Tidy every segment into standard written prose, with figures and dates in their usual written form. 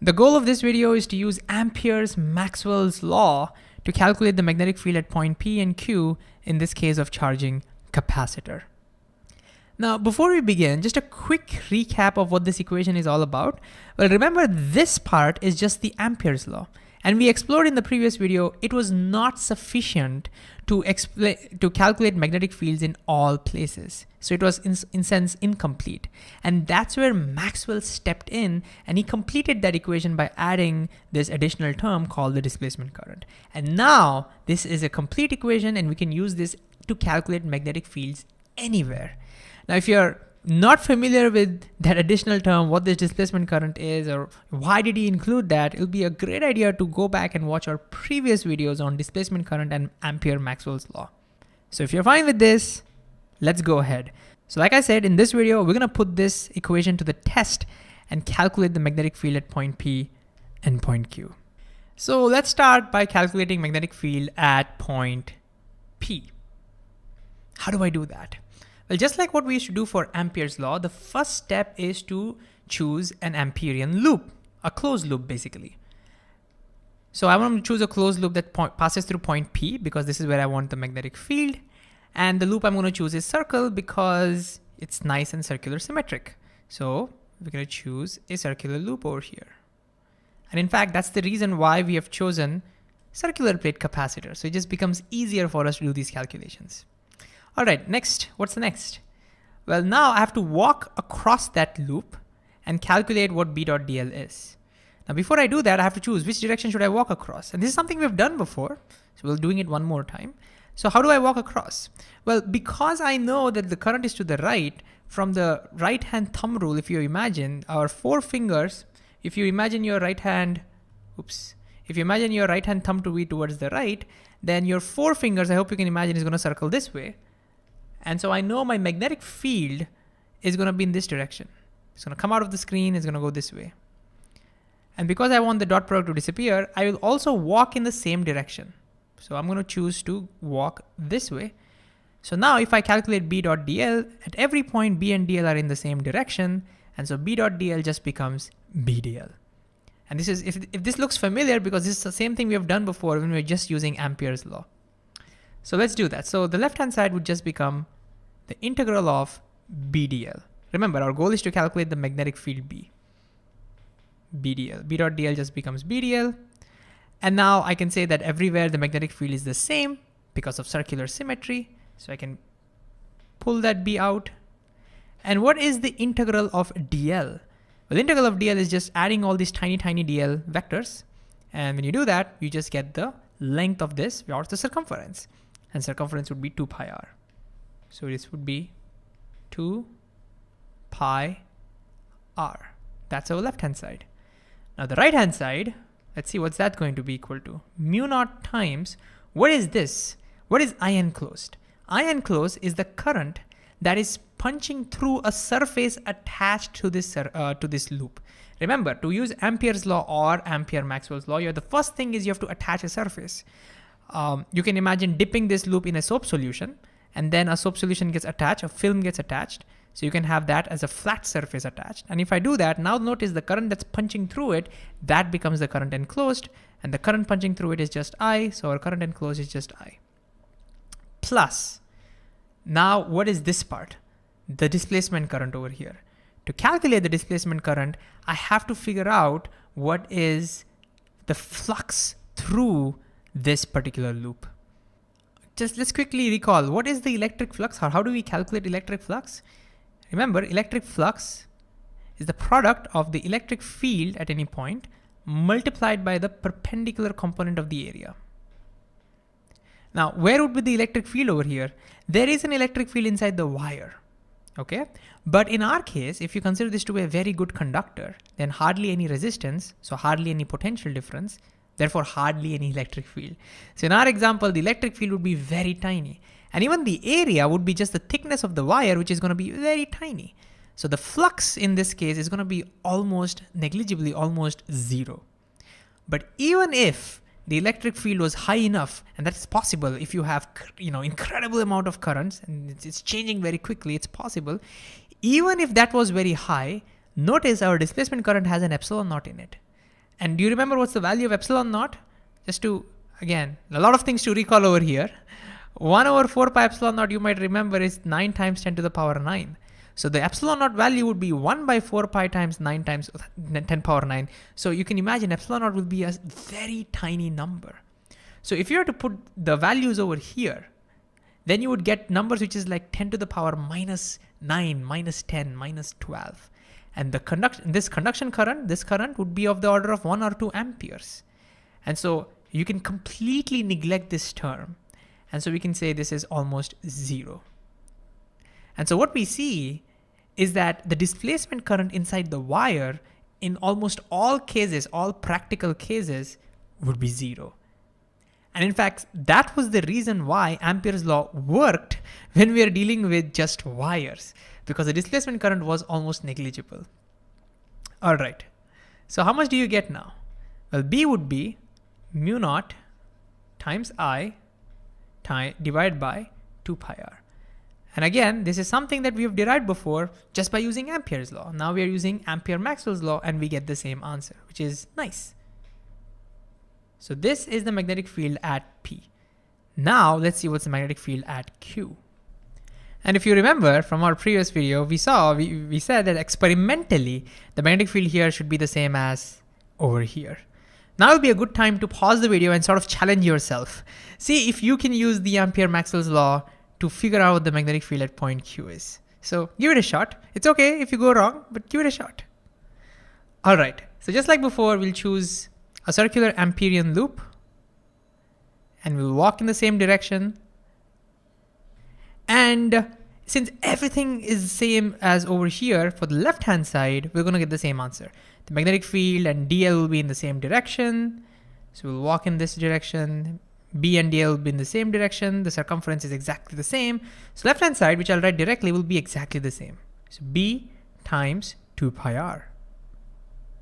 The goal of this video is to use Ampere's Maxwell's law to calculate the magnetic field at point P and Q in this case of charging capacitor. Now, before we begin, just a quick recap of what this equation is all about. Well, remember this part is just the Ampere's law. And we explored in the previous video, it was not sufficient to calculate magnetic fields in all places. So it was in sense incomplete. And that's where Maxwell stepped in and he completed that equation by adding this additional term called the displacement current. And now this is a complete equation and we can use this to calculate magnetic fields anywhere. Now, if you're not familiar with that additional term, what this displacement current is, or why did he include that, it'll be a great idea to go back and watch our previous videos on displacement current and Ampere Maxwell's law. So if you're fine with this, let's go ahead. So like I said, in this video, we're gonna put this equation to the test and calculate the magnetic field at point P and point Q. So let's start by calculating magnetic field at point P. How do I do that? Well, just like what we used to do for Ampere's law, the first step is to choose an Amperian loop, a closed loop basically. So I want to choose a closed loop that passes through point P because this is where I want the magnetic field. And the loop I'm going to choose is circle because it's nice and circular symmetric. So we're going to choose a circular loop over here. And in fact, that's the reason why we have chosen circular plate capacitor. So it just becomes easier for us to do these calculations. All right, next, what's the next? Well, now I have to walk across that loop and calculate what B dot dl is. Now, before I do that, I have to choose which direction should I walk across. And this is something we've done before. So we're doing it one more time. So how do I walk across? Well, because I know that the current is to the right, from the right-hand thumb rule, if you imagine our four fingers, if you imagine your right hand, if you imagine your right-hand thumb to be towards the right, then your four fingers, I hope you can imagine, is gonna circle this way. And so I know my magnetic field is gonna be in this direction. It's gonna come out of the screen, it's gonna go this way. And because I want the dot product to disappear, I will also walk in the same direction. So I'm gonna choose to walk this way. So now if I calculate B dot dl, at every point B and dl are in the same direction, and so B dot dl just becomes B dl. And this is, if this looks familiar, because this is the same thing we have done before when we were just using Ampere's law. So let's do that. So the left-hand side would just become the integral of B dl. Remember, our goal is to calculate the magnetic field B dl. B dot dl just becomes B dl. And now I can say that everywhere the magnetic field is the same because of circular symmetry. So I can pull that B out. And what is the integral of dl? Well, the integral of dl is just adding all these tiny dl vectors. And when you do that, you just get the length of this or the circumference. And circumference would be 2 pi r. So this would be 2 pi r. That's our left-hand side. Now the right-hand side, let's see what's that going to be equal to. Mu naught times, what is this? What is I enclosed? I enclosed is the current that is punching through a surface attached to this loop. Remember, to use Ampere's law or Ampere Maxwell's law, the first thing is you have to attach a surface. You can imagine dipping this loop in a soap solution, and then a soap solution gets attached, a film gets attached. So you can have that as a flat surface attached. And if I do that, now notice the current that's punching through it, that becomes the current enclosed, and the current punching through it is just I, so our current enclosed is just I. Plus, now what is this part? The displacement current over here. To calculate the displacement current, I have to figure out what is the flux through this particular loop. Just let's quickly recall, what is the electric flux? How do we calculate electric flux? Remember, electric flux is the product of the electric field at any point multiplied by the perpendicular component of the area. Now, where would be the electric field over here? There is an electric field inside the wire, okay? But in our case, if you consider this to be a very good conductor, then hardly any resistance, so hardly any potential difference, therefore hardly any electric field. So in our example, the electric field would be very tiny. And even the area would be just the thickness of the wire, which is going to be very tiny. So the flux in this case is going to be almost negligibly, almost zero. But even if the electric field was high enough, and that's possible if you have, incredible amount of currents and it's changing very quickly, it's possible. Even if that was very high, notice our displacement current has an epsilon naught in it. And do you remember what's the value of epsilon naught? Just to, again, a lot of things to recall over here. 1 over 4 pi epsilon naught, you might remember, is 9 times 10 to the power 9. So the epsilon naught value would be 1 by 4 pi times 9 times 10 power 9. So you can imagine epsilon naught will be a very tiny number. So if you were to put the values over here, then you would get numbers which is like 10 to the power minus 9, minus 10, minus 12. And this conduction current, this current would be of the order of 1 or 2 amperes. And so you can completely neglect this term. And so we can say this is almost 0. And so what we see is that the displacement current inside the wire in almost all cases, all practical cases, would be 0. And in fact, that was the reason why Ampere's law worked when we are dealing with just wires, because the displacement current was almost negligible. All right, so how much do you get now? Well, B would be mu naught times I divided by 2 pi r. And again, this is something that we have derived before just by using Ampere's law. Now we are using Ampere Maxwell's law and we get the same answer, which is nice. So this is the magnetic field at P. Now let's see what's the magnetic field at Q. And if you remember from our previous video, we said that experimentally, the magnetic field here should be the same as over here. Now will be a good time to pause the video and sort of challenge yourself. See if you can use the Ampere Maxwell's law to figure out what the magnetic field at point Q is. So give it a shot. It's okay if you go wrong, but give it a shot. All right, so just like before, we'll choose a circular Amperian loop and we'll walk in the same direction. And since everything is the same as over here, for the left-hand side, we're gonna get the same answer. The magnetic field and dl will be in the same direction. So we'll walk in this direction. B and dl will be in the same direction. The circumference is exactly the same. So left-hand side, which I'll write directly, will be exactly the same. So B times 2 pi r.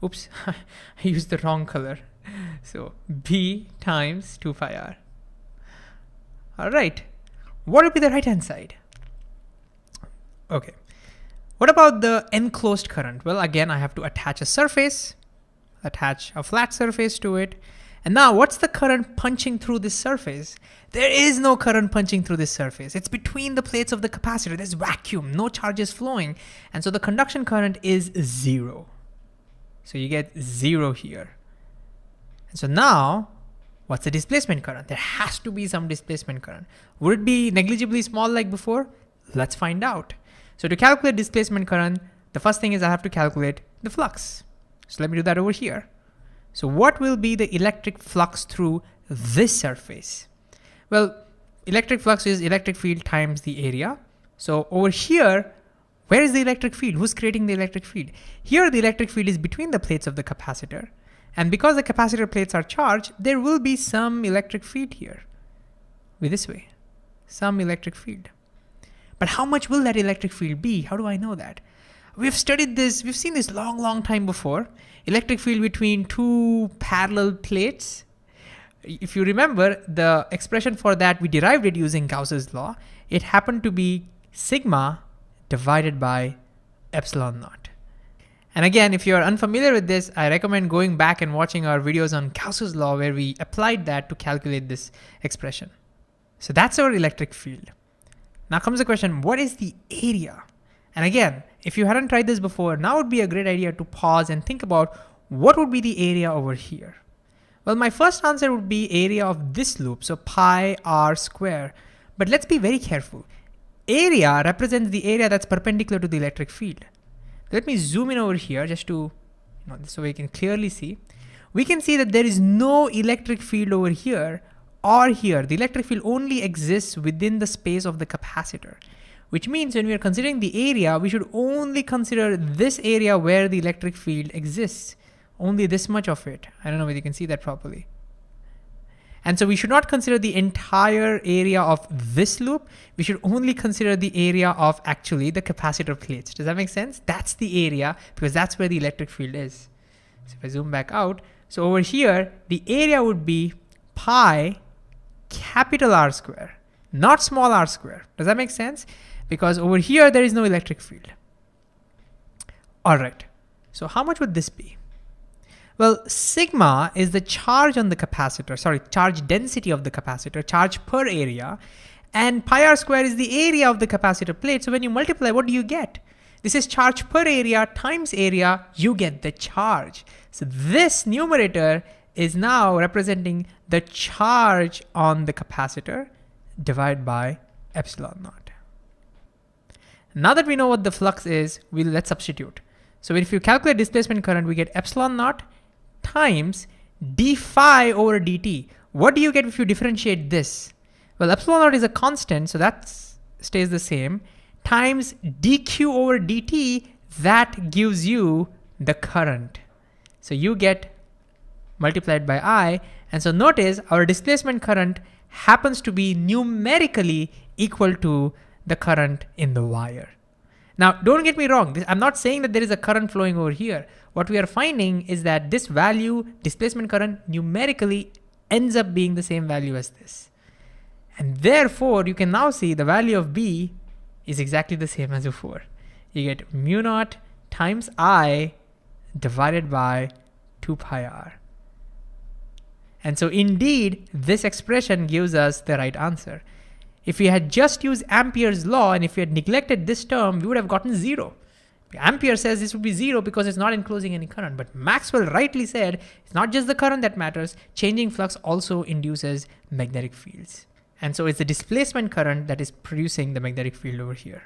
Oops, I used the wrong color. So B times 2 pi r. All right, what would be the right-hand side? Okay, what about the enclosed current? Well, again, I have to attach a surface, attach a flat surface to it. And now what's the current punching through this surface? There is no current punching through this surface. It's between the plates of the capacitor. There's vacuum, no charges flowing. And so the conduction current is 0. So you get 0 here. And so now, what's the displacement current? There has to be some displacement current. Would it be negligibly small like before? Let's find out. So to calculate displacement current, the first thing is I have to calculate the flux. So let me do that over here. So what will be the electric flux through this surface? Well, electric flux is electric field times the area. So over here, where is the electric field? Who's creating the electric field? Here, the electric field is between the plates of the capacitor. And because the capacitor plates are charged, there will be some electric field here. With this way, some electric field. But how much will that electric field be? How do I know that? We've studied this, we've seen this long time before. Electric field between two parallel plates. If you remember, the expression for that, we derived it using Gauss's law. It happened to be sigma divided by epsilon naught. And again, if you're unfamiliar with this, I recommend going back and watching our videos on Gauss's law where we applied that to calculate this expression. So that's our electric field. Now comes the question, what is the area? And again, if you hadn't tried this before, now would be a great idea to pause and think about what would be the area over here. Well, my first answer would be area of this loop, so pi r square. But let's be very careful. Area represents the area that's perpendicular to the electric field. Let me zoom in over here just to, so we can clearly see. We can see that there is no electric field over here or here. The electric field only exists within the space of the capacitor, which means when we are considering the area, we should only consider this area where the electric field exists. Only this much of it. I don't know whether you can see that properly. And so we should not consider the entire area of this loop. We should only consider the area of actually the capacitor plates. Does that make sense? That's the area because that's where the electric field is. So if I zoom back out, so over here, the area would be pi capital R square, not small r square. Does that make sense? Because over here, there is no electric field. All right, so how much would this be? Well, sigma is the charge on the capacitor, charge density of the capacitor, charge per area, and pi r square is the area of the capacitor plate. So when you multiply, what do you get? This is charge per area times area, you get the charge. So this numerator is now representing the charge on the capacitor divided by epsilon naught. Now that we know what the flux is, let's substitute. So if you calculate displacement current, we get epsilon naught times d phi over dt. What do you get if you differentiate this? Well, epsilon naught is a constant, so that stays the same, times dq over dt, that gives you the current. So you get multiplied by I, and so notice our displacement current happens to be numerically equal to the current in the wire. Now, don't get me wrong, I'm not saying that there is a current flowing over here. What we are finding is that this value, displacement current, numerically ends up being the same value as this. And therefore, you can now see the value of B is exactly the same as before. You get mu naught times I divided by 2 pi r. And so indeed, this expression gives us the right answer. If we had just used Ampere's law and if we had neglected this term, we would have gotten 0. Ampere says this would be 0 because it's not enclosing any current. But Maxwell rightly said it's not just the current that matters. Changing flux also induces magnetic fields. And so it's the displacement current that is producing the magnetic field over here.